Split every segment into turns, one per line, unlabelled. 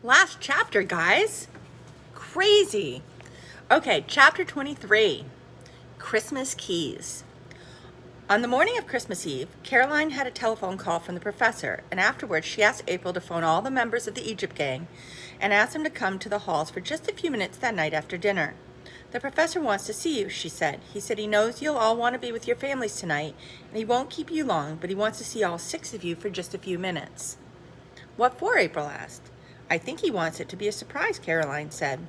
Last chapter, guys. Crazy. Okay, chapter 23, Christmas Keys. On the morning of Christmas Eve, Caroline had a telephone call from the professor, and afterwards she asked April to phone all the members of the Egypt gang and ask them to come to the halls for just a few minutes that night after dinner. The professor wants to see you, she said. He said he knows you'll all want to be with your families tonight, and he won't keep you long, but he wants to see all 6 of you for just a few minutes. What for? April asked. I think he wants it to be a surprise, Caroline said.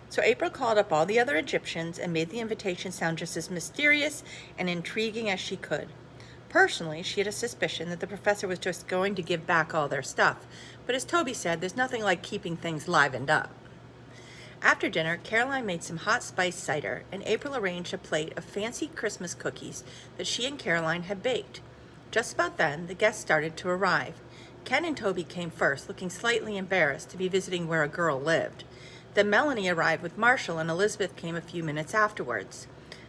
So April called up all the other Egyptians and made the invitation sound just as mysterious and intriguing as she could. Personally, she had a suspicion that the professor was just going to give back all their stuff, but as Toby said, there's nothing like keeping things livened up. After dinner, Caroline made some hot spiced cider, and April arranged a plate of fancy Christmas cookies that she and Caroline had baked. Just about then, the guests started to arrive. Ken and Toby came first, looking slightly embarrassed to be visiting where a girl lived. Then Melanie arrived with Marshall, and Elizabeth came a few minutes afterwards.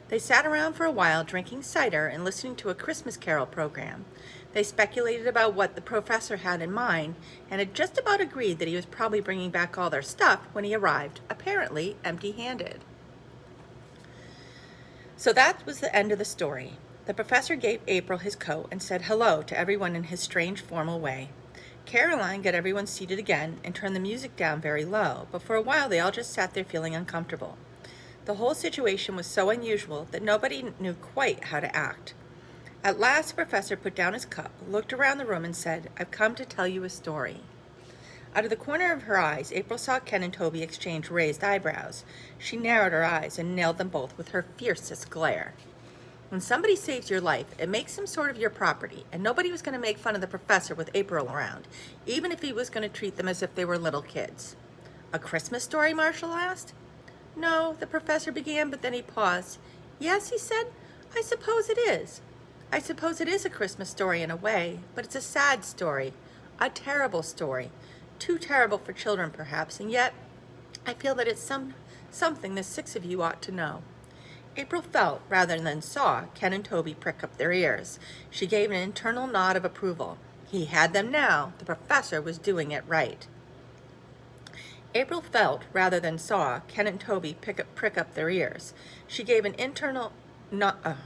They sat around for a while drinking cider and listening to a Christmas carol program. They speculated about what the professor had in mind and had just about agreed that he was probably bringing back all their stuff when he arrived, apparently empty-handed. So that was the end of the story. The professor gave April his coat and said hello to everyone in his strange formal way. Caroline got everyone seated again and turned the music down very low, but for a while they all just sat there feeling uncomfortable. The whole situation was so unusual that nobody knew quite how to act. At last the professor put down his cup, looked around the room and said, I've come to tell you a story. Out of the corner of her eyes, April saw Ken and Toby exchange raised eyebrows. She narrowed her eyes and nailed them both with her fiercest glare. When somebody saves your life, it makes them sort of your property, and nobody was going to make fun of the professor with April around, even if he was going to treat them as if they were little kids. A Christmas story? Marshall asked. No, the professor began, but then he paused. Yes, he said, I suppose it is. I suppose it is a Christmas story in a way, but it's a sad story, a terrible story. Too terrible for children, perhaps, and yet I feel that it's something the 6 of you ought to know. April felt, rather than saw, Ken and Toby prick up their ears. She gave an internal nod of approval. He had them now. The professor was doing it right. April felt, rather than saw, Ken and Toby prick up their ears. She gave an internal nod.